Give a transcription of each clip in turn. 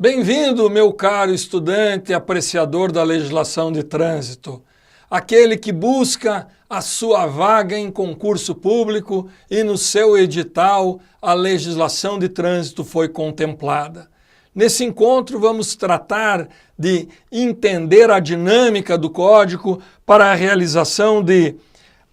Bem-vindo, meu caro estudante apreciador da legislação de trânsito, aquele que busca a sua vaga em concurso público e no seu edital a legislação de trânsito foi contemplada. Nesse encontro vamos tratar de entender a dinâmica do Código para a realização de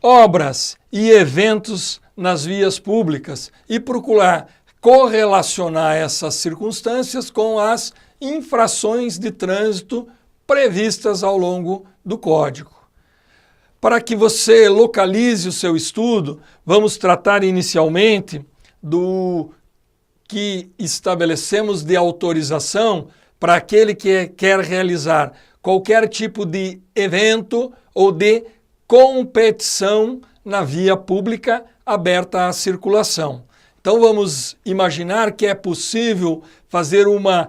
obras e eventos nas vias públicas e procurar correlacionar essas circunstâncias com as infrações de trânsito previstas ao longo do Código. Para que você localize o seu estudo, vamos tratar inicialmente do que estabelecemos de autorização para aquele que quer realizar qualquer tipo de evento ou de competição na via pública aberta à circulação. Então vamos imaginar que é possível fazer uma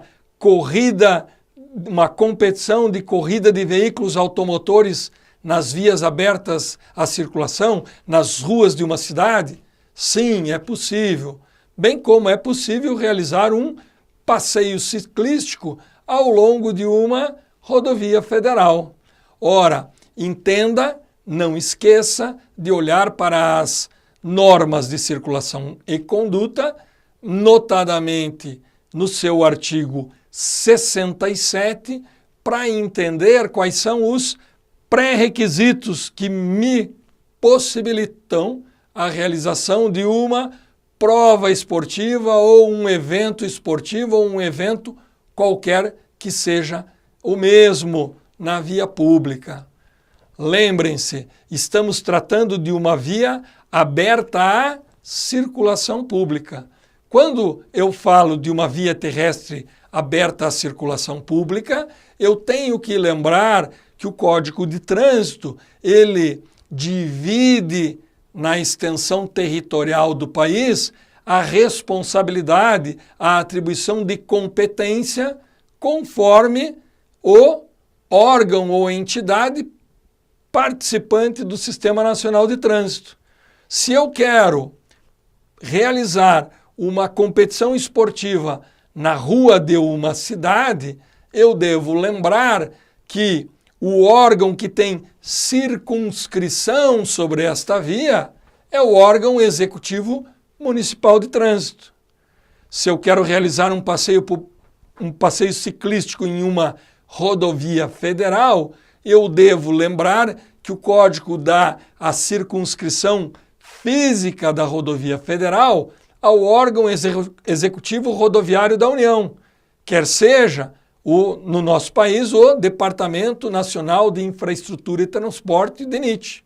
competição de corrida de veículos automotores nas vias abertas à circulação, nas ruas de uma cidade? Sim, é possível. Bem como é possível realizar um passeio ciclístico ao longo de uma rodovia federal. Ora, entenda, não esqueça de olhar para as normas de circulação e conduta, notadamente no seu artigo 67, para entender quais são os pré-requisitos que me possibilitam a realização de uma prova esportiva ou um evento esportivo ou um evento qualquer que seja o mesmo na via pública. Lembrem-se, estamos tratando de uma via aberta à circulação pública. Quando eu falo de uma via terrestre aberta à circulação pública, eu tenho que lembrar que o Código de Trânsito, ele divide na extensão territorial do país a responsabilidade, a atribuição de competência conforme o órgão ou entidade participante do Sistema Nacional de Trânsito. Se eu quero realizar uma competição esportiva na rua de uma cidade, eu devo lembrar que o órgão que tem circunscrição sobre esta via é o órgão executivo municipal de trânsito. Se eu quero realizar um passeio ciclístico em uma rodovia federal, eu devo lembrar que o Código dá a circunscrição física da rodovia federal ao órgão executivo rodoviário da União, quer seja, no nosso país, o Departamento Nacional de Infraestrutura e Transporte, DENIT.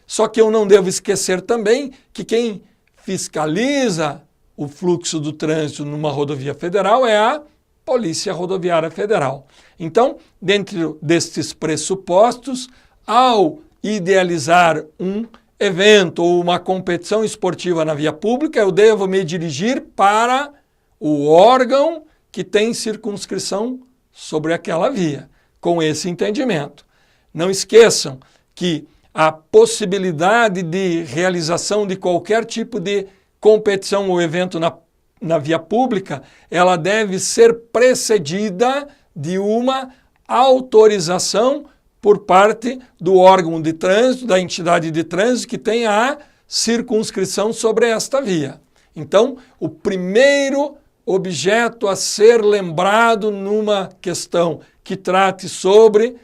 Só que eu não devo esquecer também que quem fiscaliza o fluxo do trânsito numa rodovia federal é a Polícia Rodoviária Federal. Então, dentro destes pressupostos, ao idealizar um evento ou uma competição esportiva na via pública, eu devo me dirigir para o órgão que tem circunscrição sobre aquela via, com esse entendimento. Não esqueçam que a possibilidade de realização de qualquer tipo de competição ou evento na via pública, ela deve ser precedida de uma autorização por parte do órgão de trânsito, da entidade de trânsito que tem a circunscrição sobre esta via. Então, o primeiro objeto a ser lembrado numa questão que trate sobre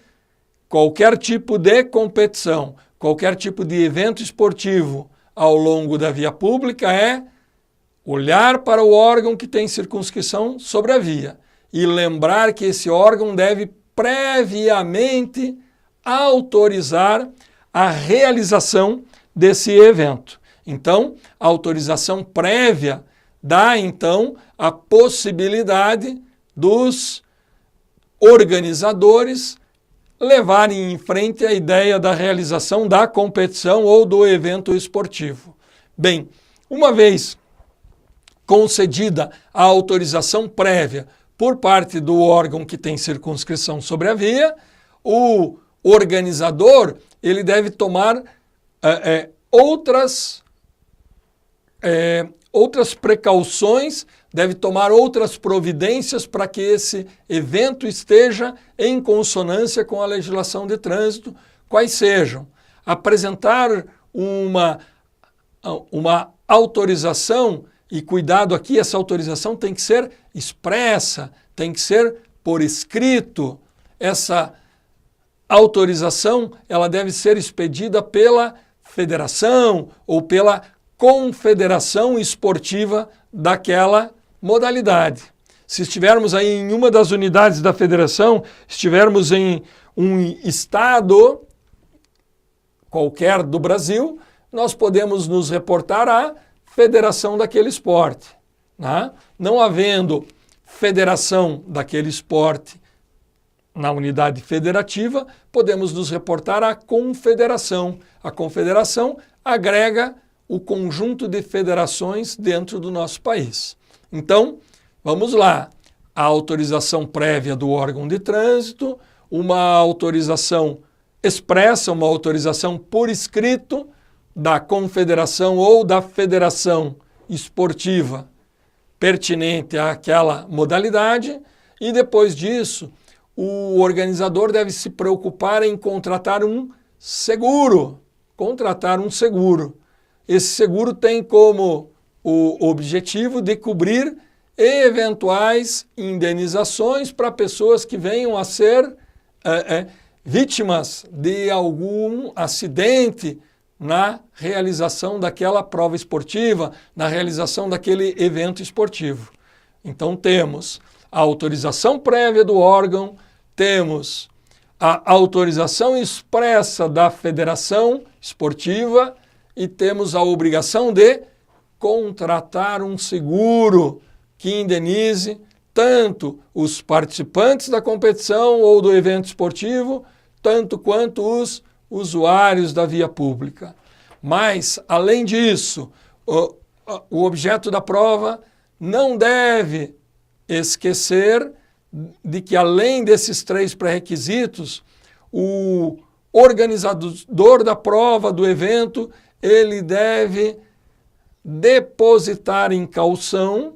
qualquer tipo de competição, qualquer tipo de evento esportivo ao longo da via pública é olhar para o órgão que tem circunscrição sobre a via e lembrar que esse órgão deve previamente autorizar a realização desse evento. Então, a autorização prévia dá, então, a possibilidade dos organizadores levarem em frente a ideia da realização da competição ou do evento esportivo. Bem, uma vez concedida a autorização prévia por parte do órgão que tem circunscrição sobre a via, o organizador ele deve tomar outras precauções, deve tomar outras providências para que esse evento esteja em consonância com a legislação de trânsito, quais sejam: apresentar uma autorização, e cuidado aqui, essa autorização tem que ser expressa, tem que ser por escrito. Essa autorização, ela deve ser expedida pela federação ou pela confederação esportiva daquela modalidade. Se estivermos aí em uma das unidades da federação, estivermos em um estado qualquer do Brasil, nós podemos nos reportar à federação daquele esporte, né? Não havendo federação daquele esporte na unidade federativa, podemos nos reportar à confederação. A confederação agrega o conjunto de federações dentro do nosso país. Então, vamos lá. A autorização prévia do órgão de trânsito, uma autorização expressa, uma autorização por escrito da confederação ou da federação esportiva pertinente àquela modalidade, e depois disso, o organizador deve se preocupar em contratar um seguro. Esse seguro tem como o objetivo de cobrir eventuais indenizações para pessoas que venham a ser vítimas de algum acidente na realização daquela prova esportiva, na realização daquele evento esportivo. Então temos a autorização prévia do órgão, temos a autorização expressa da federação esportiva e temos a obrigação de contratar um seguro que indenize tanto os participantes da competição ou do evento esportivo, tanto quanto os usuários da via pública. Mas, além disso, o objeto da prova não deve esquecer de que, além desses 3 pré-requisitos, o organizador da prova, do evento, ele deve depositar em caução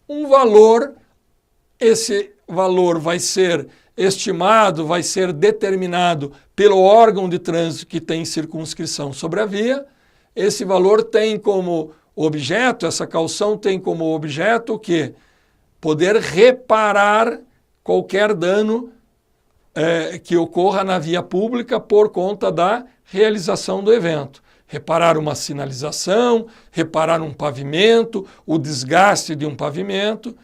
um valor. Esse valor vai ser estimado, vai ser determinado pelo órgão de trânsito que tem circunscrição sobre a via. Esse valor tem como objeto, essa caução tem como objeto o quê? Poder reparar qualquer dano que ocorra na via pública por conta da realização do evento. Reparar uma sinalização, reparar um pavimento, o desgaste de um pavimento.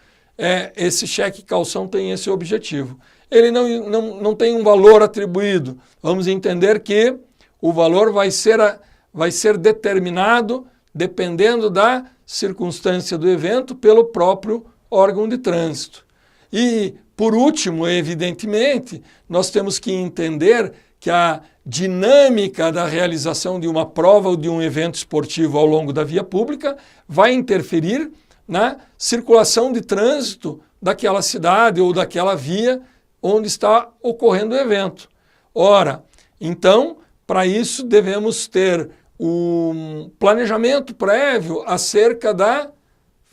Esse cheque caução tem esse objetivo. Ele não tem um valor atribuído. Vamos entender que o valor vai ser determinado dependendo da circunstância do evento pelo próprio órgão de trânsito. E, por último, evidentemente, nós temos que entender que a dinâmica da realização de uma prova ou de um evento esportivo ao longo da via pública vai interferir na circulação de trânsito daquela cidade ou daquela via onde está ocorrendo o evento. Ora, então, para isso devemos ter um planejamento prévio acerca da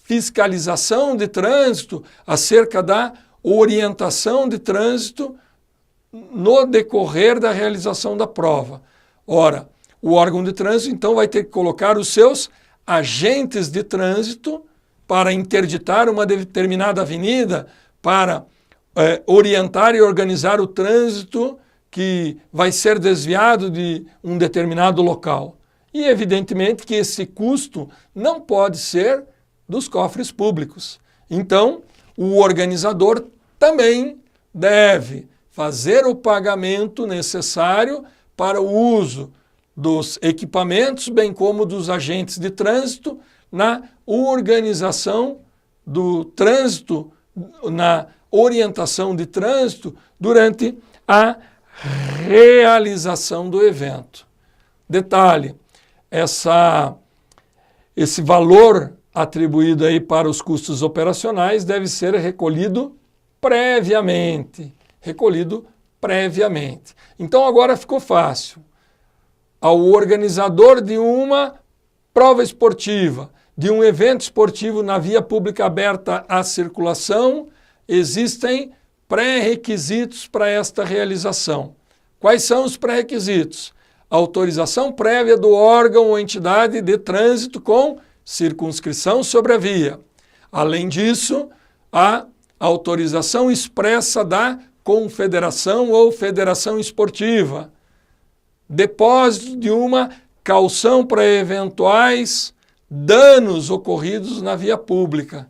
fiscalização de trânsito, acerca da orientação de trânsito no decorrer da realização da prova. Ora, o órgão de trânsito então vai ter que colocar os seus agentes de trânsito para interditar uma determinada avenida, para orientar e organizar o trânsito que vai ser desviado de um determinado local. E evidentemente que esse custo não pode ser dos cofres públicos. Então, o organizador também deve fazer o pagamento necessário para o uso dos equipamentos, bem como dos agentes de trânsito, na organização do trânsito, na orientação de trânsito durante a realização do evento. Detalhe, esse valor atribuído aí para os custos operacionais deve ser recolhido previamente. Então agora ficou fácil. Ao organizador de uma prova esportiva, de um evento esportivo na via pública aberta à circulação, existem pré-requisitos para esta realização. Quais são os pré-requisitos? Autorização prévia do órgão ou entidade de trânsito com circunscrição sobre a via. Além disso, a autorização expressa da confederação ou federação esportiva. Depósito de uma caução para eventuais danos ocorridos na via pública.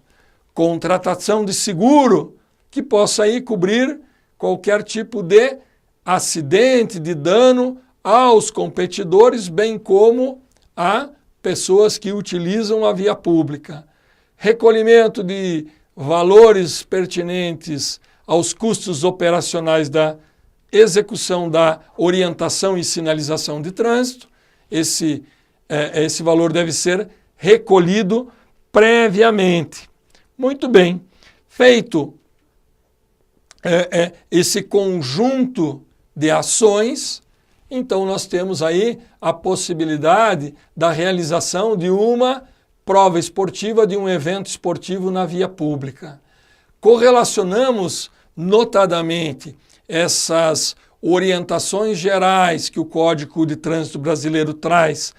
Contratação de seguro que possa aí cobrir qualquer tipo de acidente, de dano aos competidores, bem como a pessoas que utilizam a via pública. Recolhimento de valores pertinentes aos custos operacionais da execução da orientação e sinalização de trânsito. Esse valor deve ser recolhido previamente. Muito bem. Feito esse conjunto de ações, então nós temos aí a possibilidade da realização de uma prova esportiva, de um evento esportivo na via pública. Correlacionamos notadamente essas orientações gerais que o Código de Trânsito Brasileiro traz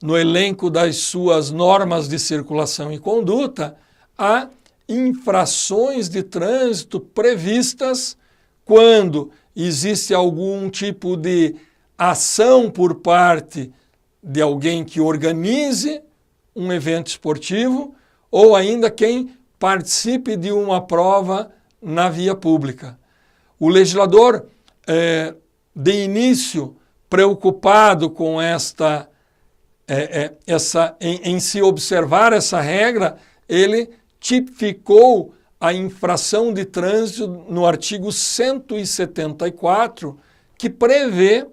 no elenco das suas normas de circulação e conduta a infrações de trânsito previstas quando existe algum tipo de ação por parte de alguém que organize um evento esportivo ou ainda quem participe de uma prova na via pública. O legislador, de início, preocupado com em se observar essa regra, ele tipificou a infração de trânsito no artigo 174, que prevê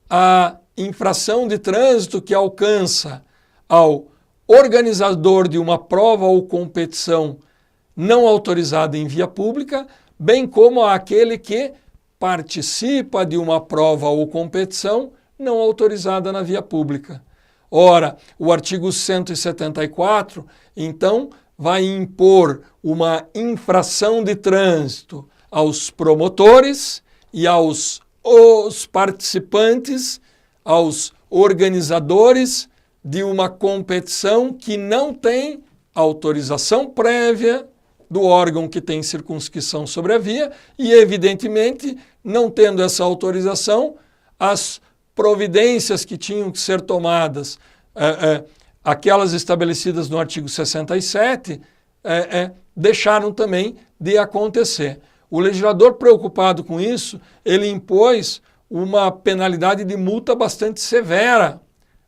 a infração de trânsito que alcança ao organizador de uma prova ou competição não autorizada em via pública, bem como àquele que participa de uma prova ou competição não autorizada na via pública. Ora, o artigo 174, então, vai impor uma infração de trânsito aos promotores e aos participantes, aos organizadores de uma competição que não tem autorização prévia do órgão que tem circunscrição sobre a via e, evidentemente, não tendo essa autorização, as providências que tinham que ser tomadas, aquelas estabelecidas no artigo 67, deixaram também de acontecer. O legislador, preocupado com isso, ele impôs uma penalidade de multa bastante severa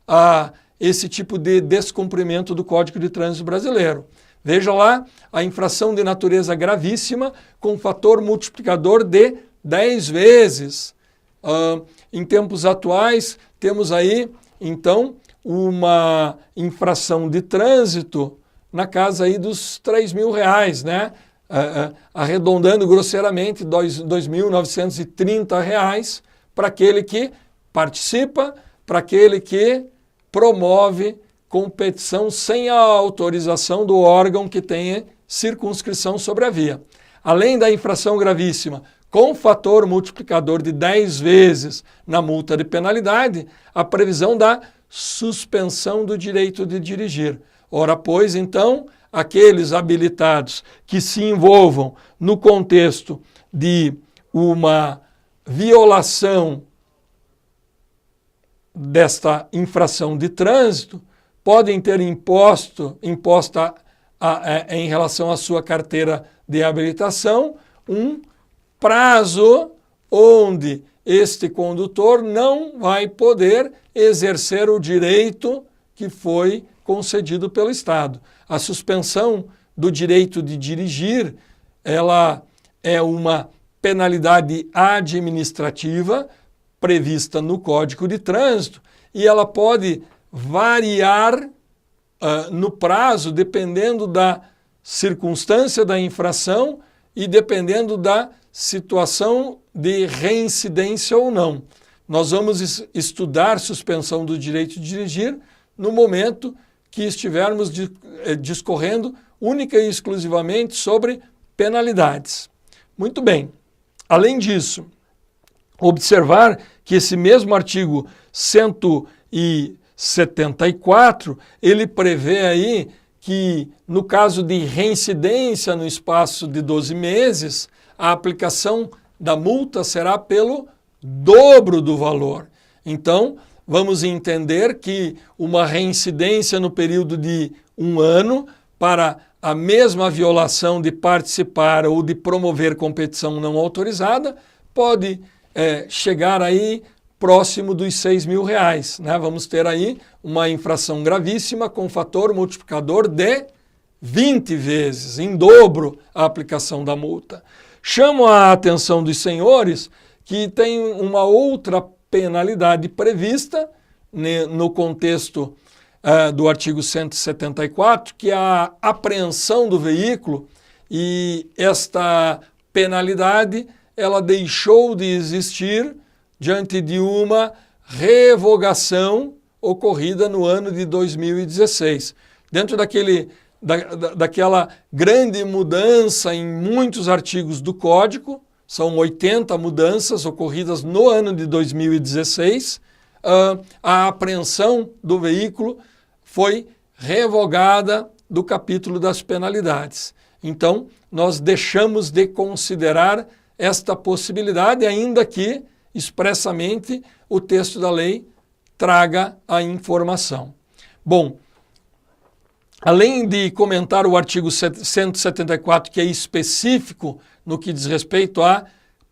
a esse tipo de descumprimento do Código de Trânsito Brasileiro. Veja lá, a infração de natureza gravíssima com fator multiplicador de 10 vezes. Em tempos atuais, temos aí, então, uma infração de trânsito na casa aí dos R$3.000, né? Arredondando grosseiramente, R$2.930 para aquele que participa, para aquele que promove competição sem a autorização do órgão que tenha circunscrição sobre a via. Além da infração gravíssima, com fator multiplicador de 10 vezes na multa de penalidade, a previsão da suspensão do direito de dirigir. Ora, pois, então, aqueles habilitados que se envolvam no contexto de uma violação desta infração de trânsito, podem ter imposta em relação à sua carteira de habilitação um prazo onde este condutor não vai poder exercer o direito que foi concedido pelo Estado. A suspensão do direito de dirigir, ela é uma penalidade administrativa prevista no Código de Trânsito e ela pode variar no prazo dependendo da circunstância da infração e dependendo da situação de reincidência ou não. nós vamos estudar suspensão do direito de dirigir no momento que estivermos discorrendo única e exclusivamente sobre penalidades. Muito bem. Além disso, observar que esse mesmo artigo 174, ele prevê aí que no caso de reincidência no espaço de 12 meses, a aplicação da multa será pelo dobro do valor. Então, vamos entender que uma reincidência no período de 1 ano para a mesma violação de participar ou de promover competição não autorizada pode chegar aí próximo dos R$6.000, né? Vamos ter aí uma infração gravíssima com fator multiplicador de 20 vezes, em dobro a aplicação da multa. Chamo a atenção dos senhores que tem uma outra penalidade prevista no contexto do artigo 174, que é a apreensão do veículo, e esta penalidade ela deixou de existir diante de uma revogação ocorrida no ano de 2016. Dentro daquela grande mudança em muitos artigos do Código, são 80 mudanças ocorridas no ano de 2016, a apreensão do veículo foi revogada do capítulo das penalidades. Então, nós deixamos de considerar esta possibilidade, ainda que expressamente o texto da lei traga a informação. Bom, além de comentar o artigo 174, que é específico no que diz respeito a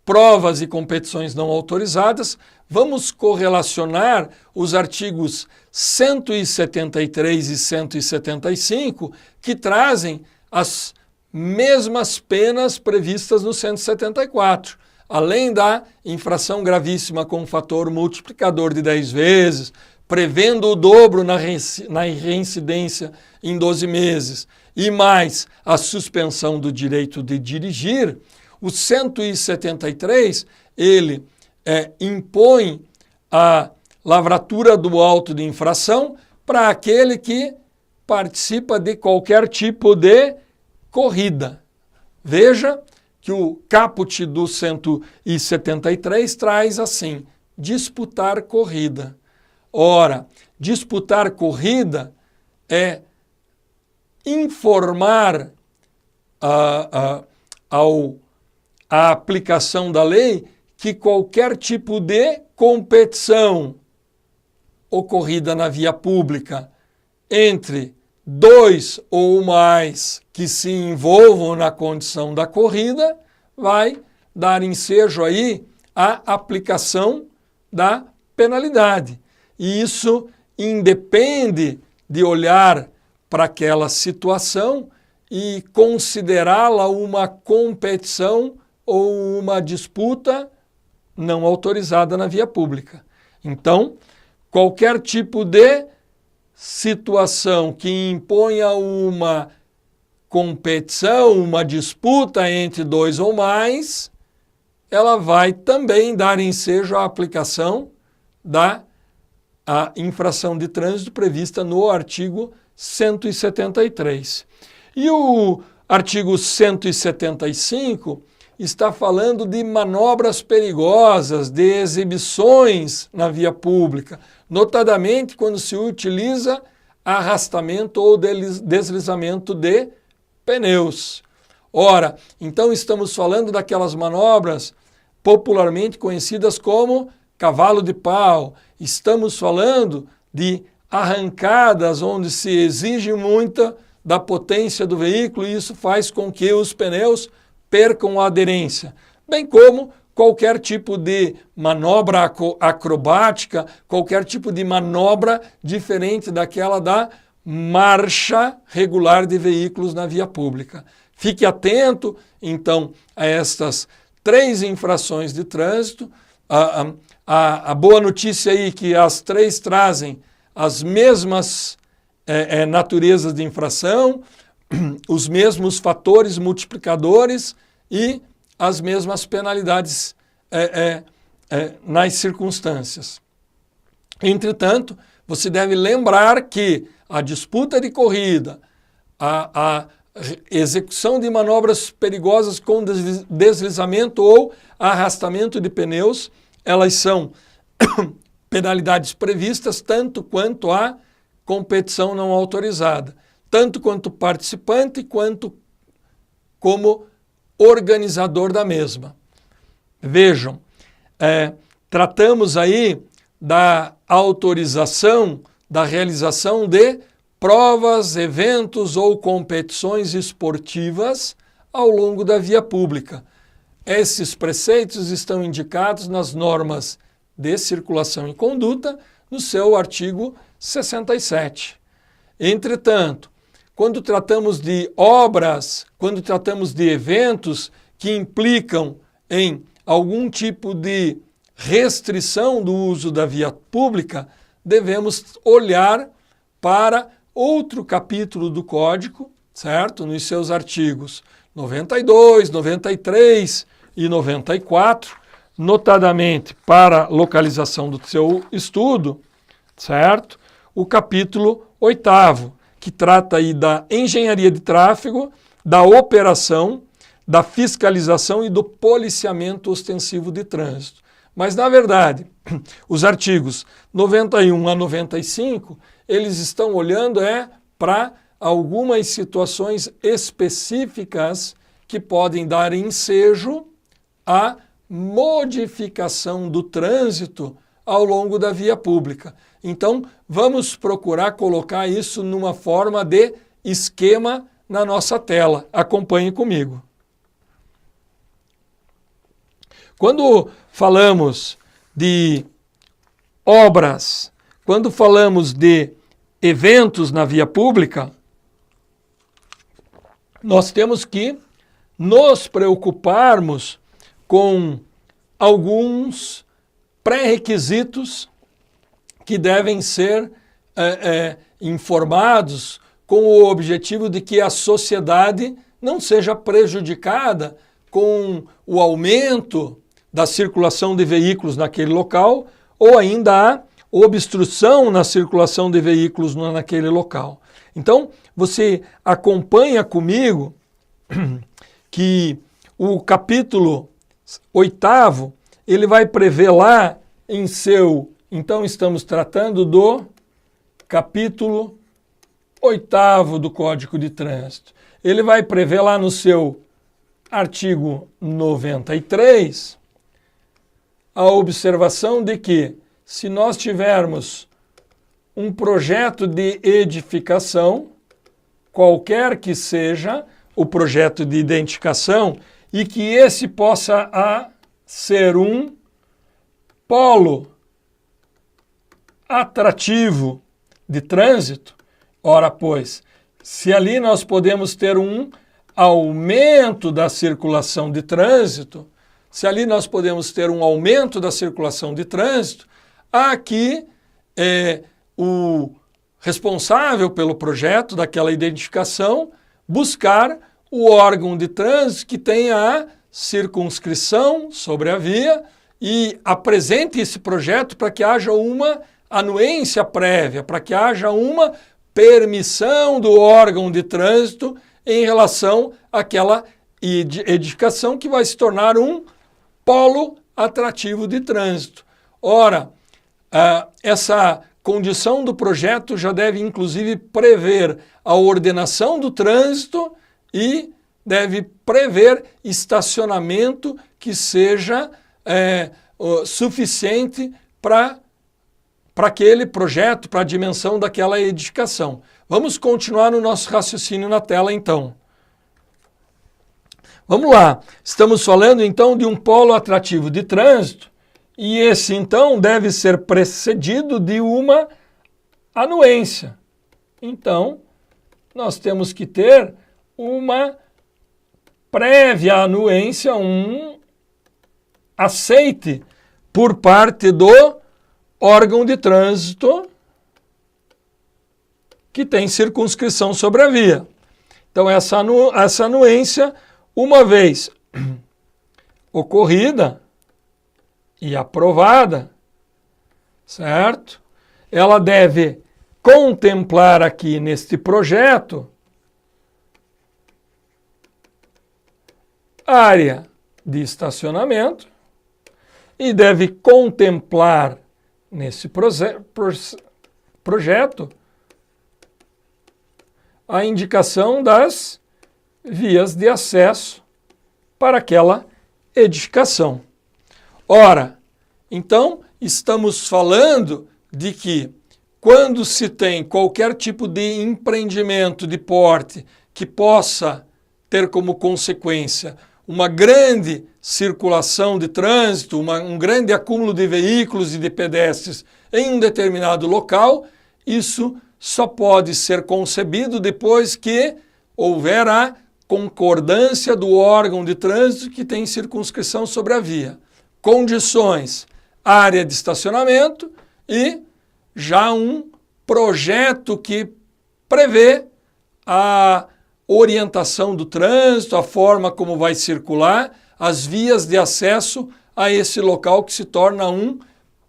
provas e competições não autorizadas, vamos correlacionar os artigos 173 e 175, que trazem as mesmas penas previstas no 174. Além da infração gravíssima com fator multiplicador de 10 vezes, prevendo o dobro na reincidência em 12 meses, e mais a suspensão do direito de dirigir, o 173, ele impõe a lavratura do auto de infração para aquele que participa de qualquer tipo de corrida. Veja que o caput do 173 traz assim, disputar corrida. Ora, disputar corrida é informar a aplicação da lei que qualquer tipo de competição ocorrida na via pública entre 2 ou mais que se envolvam na condição da corrida vai dar ensejo aí à aplicação da penalidade. E isso independe de olhar para aquela situação e considerá-la uma competição ou uma disputa não autorizada na via pública. Então, qualquer tipo de situação que imponha uma competição, uma disputa entre 2 ou mais, ela vai também dar ensejo à aplicação da infração de trânsito prevista no artigo 173. E o artigo 175 está falando de manobras perigosas, de exibições na via pública, notadamente quando se utiliza arrastamento ou deslizamento de pneus. Ora, então estamos falando daquelas manobras popularmente conhecidas como cavalo de pau. Estamos falando de arrancadas onde se exige muita da potência do veículo e isso faz com que os pneus percam a aderência, bem como qualquer tipo de manobra acrobática, qualquer tipo de manobra diferente daquela da marcha regular de veículos na via pública. Fique atento, então, a estas 3 infrações de trânsito. A boa notícia aí é que as 3 trazem as mesmas naturezas de infração, os mesmos fatores multiplicadores e as mesmas penalidades nas circunstâncias. Entretanto, você deve lembrar que a disputa de corrida, a execução de manobras perigosas com deslizamento ou arrastamento de pneus, elas são penalidades previstas tanto quanto a competição não autorizada, tanto quanto participante quanto como organizador da mesma. Vejam, tratamos aí da autorização da realização de provas, eventos ou competições esportivas ao longo da via pública. Esses preceitos estão indicados nas normas de circulação e conduta, no seu artigo 67. Entretanto, quando tratamos de obras, quando tratamos de eventos que implicam em algum tipo de restrição do uso da via pública, devemos olhar para outro capítulo do Código, certo? Nos seus artigos 92, 93 e 94, notadamente para localização do seu estudo, certo? O capítulo 8º, que trata aí da engenharia de tráfego, da operação, da fiscalização e do policiamento ostensivo de trânsito. Mas, na verdade, os artigos 91 a 95, eles estão olhando para algumas situações específicas que podem dar ensejo à modificação do trânsito ao longo da via pública. Então, vamos procurar colocar isso numa forma de esquema na nossa tela. Acompanhe comigo. Quando falamos de obras, quando falamos de eventos na via pública, nós temos que nos preocuparmos com alguns pré-requisitos que devem ser informados com o objetivo de que a sociedade não seja prejudicada com o aumento da circulação de veículos naquele local ou ainda a obstrução na circulação de veículos naquele local. Então, você acompanha comigo que o capítulo 8º, ele vai prever lá em seu... Então, estamos tratando do capítulo 8º do Código de Trânsito. Ele vai prever lá no seu artigo 93 a observação de que, se nós tivermos um projeto de edificação, qualquer que seja o projeto de identificação, e que esse possa ser um polo atrativo de trânsito, ora pois, se ali nós podemos ter um aumento da circulação de trânsito, se ali nós podemos ter um aumento da circulação de trânsito, aqui o responsável pelo projeto daquela identificação buscar o órgão de trânsito que tenha a circunscrição sobre a via e apresente esse projeto para que haja uma anuência prévia, para que haja uma permissão do órgão de trânsito em relação àquela edificação que vai se tornar um polo atrativo de trânsito. Ora, essa condição do projeto já deve inclusive prever a ordenação do trânsito e deve prever estacionamento que seja suficiente para aquele projeto, para a dimensão daquela edificação. Vamos continuar no nosso raciocínio na tela, então. Vamos lá. Estamos falando, então, de um polo atrativo de trânsito e esse, então, deve ser precedido de uma anuência. Então, nós temos que ter uma prévia anuência, um aceite por parte do órgão de trânsito que tem circunscrição sobre a via. Então, essa anuência, uma vez ocorrida, e aprovada, certo? Ela deve contemplar aqui neste projeto área de estacionamento e deve contemplar nesse projeto a indicação das vias de acesso para aquela edificação. Ora, então, estamos falando de que quando se tem qualquer tipo de empreendimento de porte que possa ter como consequência uma grande circulação de trânsito, um grande acúmulo de veículos e de pedestres em um determinado local, isso só pode ser concebido depois que houver a concordância do órgão de trânsito que tem circunscrição sobre a via. Condições, área de estacionamento e já um projeto que prevê a orientação do trânsito, a forma como vai circular, as vias de acesso a esse local que se torna um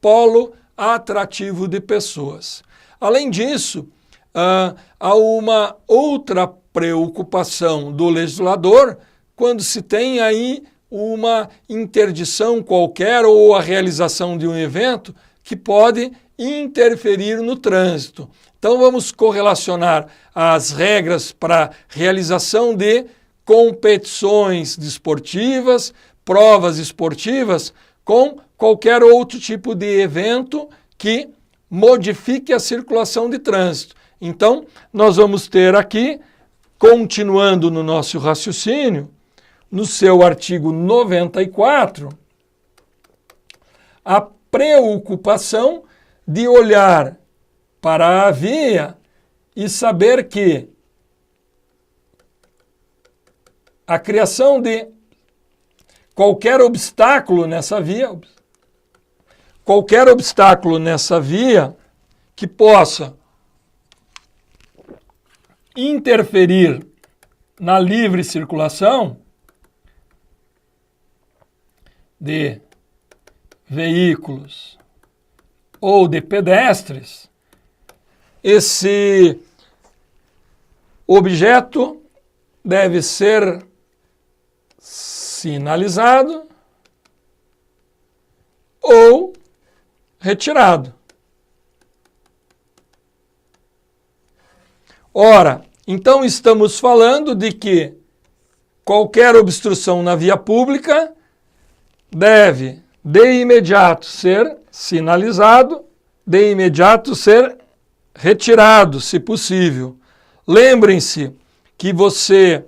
polo atrativo de pessoas. Além disso, há uma outra preocupação do legislador quando se tem aí uma interdição qualquer ou a realização de um evento que pode interferir no trânsito. Então vamos correlacionar as regras para realização de competições desportivas, provas esportivas, com qualquer outro tipo de evento que modifique a circulação de trânsito. Então, nós vamos ter aqui, continuando no nosso raciocínio, no seu artigo 94, a preocupação de olhar para a via e saber que a criação de qualquer obstáculo nessa via, que possa interferir na livre circulação de veículos ou de pedestres, esse objeto deve ser sinalizado ou retirado. Ora, então estamos falando de que qualquer obstrução na via pública deve de imediato ser sinalizado, de imediato ser retirado, se possível. Lembrem-se que você,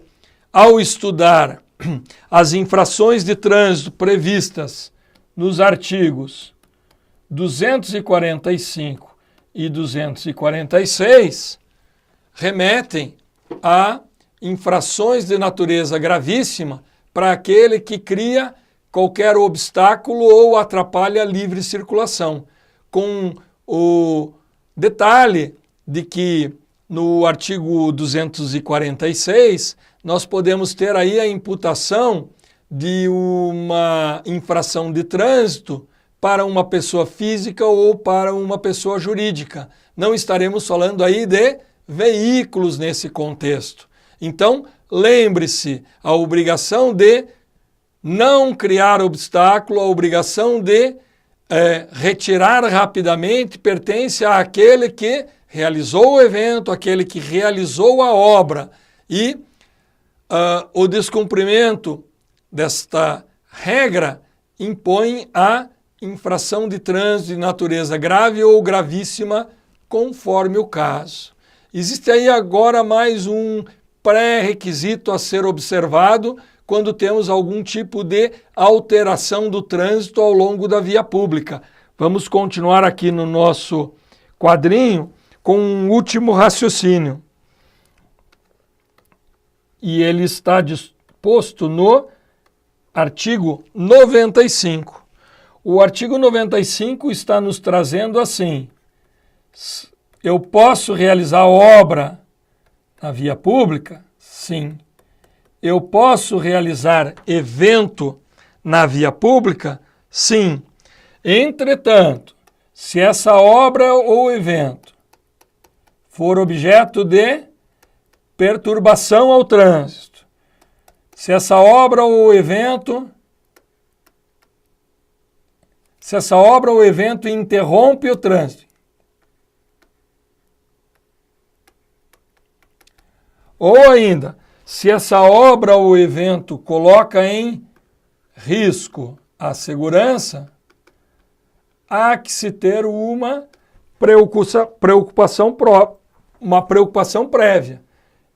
ao estudar as infrações de trânsito previstas nos artigos 245 e 246, remetem a infrações de natureza gravíssima para aquele que cria qualquer obstáculo ou atrapalha a livre circulação, com o detalhe de que no artigo 246 nós podemos ter aí a imputação de uma infração de trânsito para uma pessoa física ou para uma pessoa jurídica. Não estaremos falando aí de veículos nesse contexto. Então, lembre-se, a obrigação de não criar obstáculo, a obrigação de retirar rapidamente pertence àquele que realizou o evento, aquele que realizou a obra. E o descumprimento desta regra impõe a infração de trânsito de natureza grave ou gravíssima, conforme o caso. Existe aí agora mais um pré-requisito a ser observado quando temos algum tipo de alteração do trânsito ao longo da via pública. Vamos continuar aqui no nosso quadrinho com um último raciocínio. E ele está disposto no artigo 95. O artigo 95 está nos trazendo assim: eu posso realizar obra na via pública? Sim. Eu posso realizar evento na via pública? Sim. Entretanto, se essa obra ou evento for objeto de perturbação ao trânsito, se essa obra ou evento interrompe o trânsito, ou ainda, se essa obra ou evento coloca em risco a segurança, há que se ter uma preocupação prévia.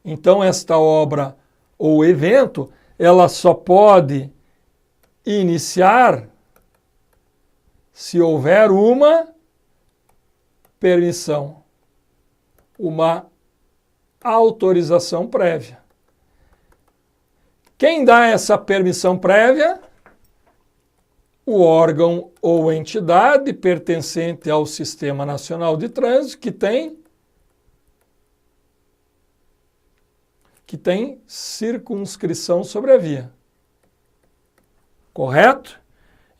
Então, esta obra ou evento, ela só pode iniciar se houver uma permissão, uma autorização prévia. Quem dá essa permissão prévia? O órgão ou entidade pertencente ao Sistema Nacional de Trânsito que tem circunscrição sobre a via. Correto?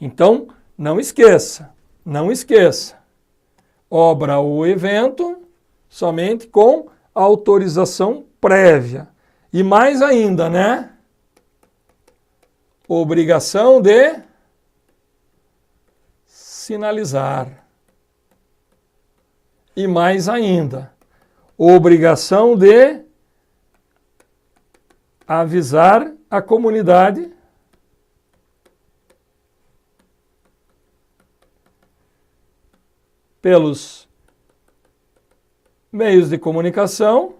Então, não esqueça. Obra ou evento somente com autorização prévia. E mais ainda, né? Obrigação de sinalizar. E mais ainda, obrigação de avisar a comunidade pelos meios de comunicação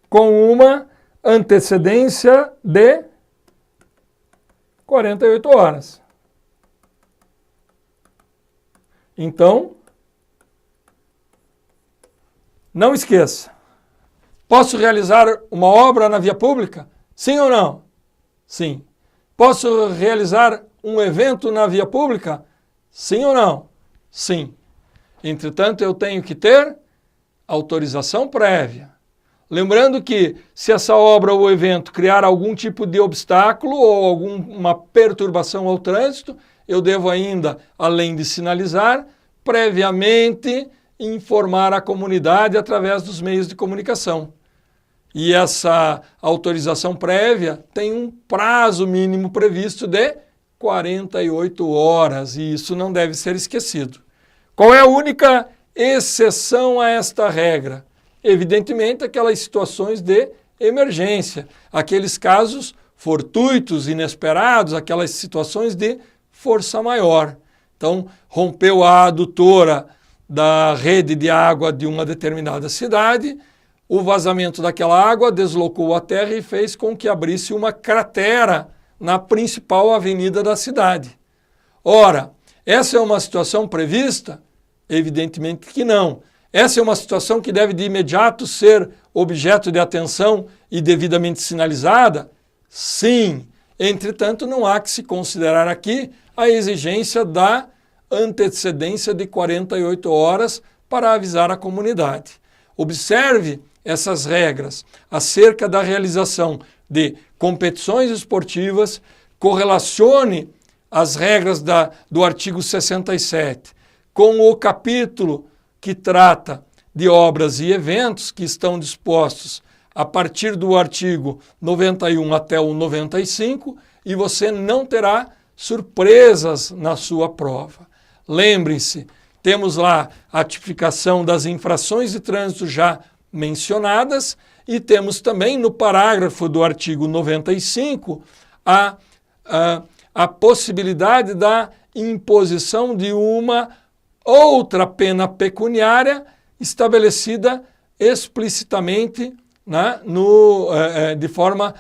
com uma antecedência de 48 horas. Então, não esqueça. Posso realizar uma obra na via pública? Sim ou não? Sim. Posso realizar um evento na via pública? Sim ou não? Sim. Entretanto, eu tenho que ter autorização prévia. Lembrando que, se essa obra ou evento criar algum tipo de obstáculo ou alguma perturbação ao trânsito, eu devo ainda, além de sinalizar, previamente informar a comunidade através dos meios de comunicação. E essa autorização prévia tem um prazo mínimo previsto de 48 horas, e isso não deve ser esquecido. Qual é a única exceção a esta regra? Evidentemente, aquelas situações de emergência, aqueles casos fortuitos, inesperados, aquelas situações de força maior. Então, rompeu a adutora da rede de água de uma determinada cidade, o vazamento daquela água deslocou a terra e fez com que abrisse uma cratera na principal avenida da cidade. Ora, essa é uma situação prevista? Evidentemente que não. Essa é uma situação que deve de imediato ser objeto de atenção e devidamente sinalizada? Sim. Entretanto, não há que se considerar aqui a exigência da antecedência de 48 horas para avisar a comunidade. Observe essas regras acerca da realização de competições esportivas, correlacione as regras do artigo 67 com o capítulo que trata de obras e eventos que estão dispostos a partir do artigo 91 até o 95 e você não terá surpresas na sua prova. Lembrem-se, temos lá a tipificação das infrações de trânsito já mencionadas e temos também no parágrafo do artigo 95 a possibilidade da imposição de uma outra pena pecuniária estabelecida explicitamente, né, de forma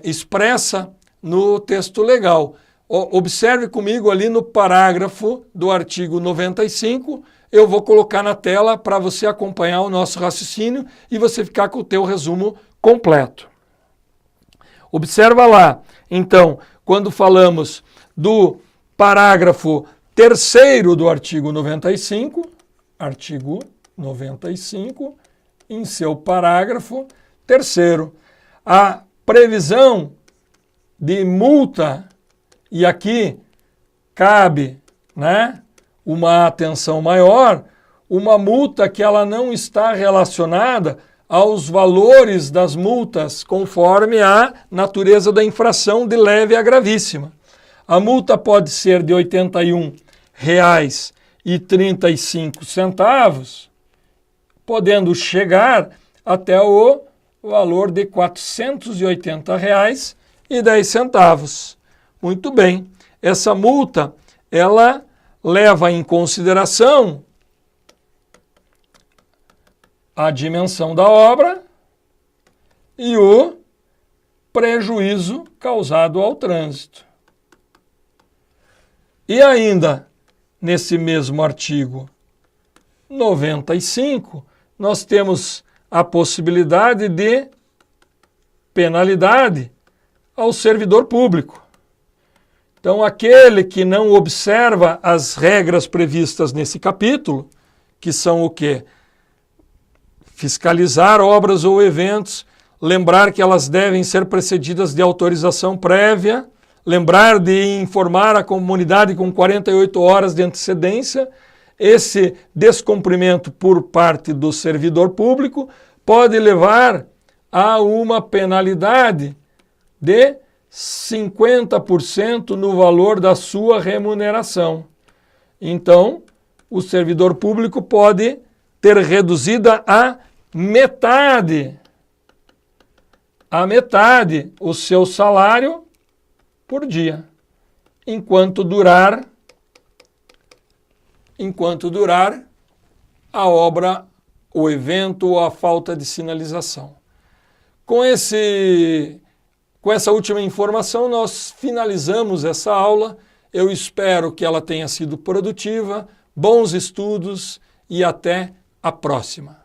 expressa no texto legal. Observe comigo ali no parágrafo do artigo 95, eu vou colocar na tela para você acompanhar o nosso raciocínio e você ficar com o teu resumo completo. Observa lá, então, quando falamos do parágrafo 3º do artigo 95, em seu parágrafo 3º, a previsão de multa E aqui cabe, né, uma atenção maior, uma multa que ela não está relacionada aos valores das multas, conforme a natureza da infração de leve a gravíssima. A multa pode ser de R$ 81,35, podendo chegar até o valor de R$ 480,10. Muito bem. Essa multa, ela leva em consideração a dimensão da obra e o prejuízo causado ao trânsito. E ainda, nesse mesmo artigo 95, nós temos a possibilidade de penalidade ao servidor público. Então, aquele que não observa as regras previstas nesse capítulo, que são o quê? Fiscalizar obras ou eventos, lembrar que elas devem ser precedidas de autorização prévia, lembrar de informar a comunidade com 48 horas de antecedência. Esse descumprimento por parte do servidor público pode levar a uma penalidade de 50% no valor da sua remuneração. Então, o servidor público pode ter reduzida a metade o seu salário por dia, enquanto durar a obra, o evento ou a falta de sinalização. Com essa última informação, nós finalizamos essa aula. Eu espero que ela tenha sido produtiva, bons estudos e até a próxima.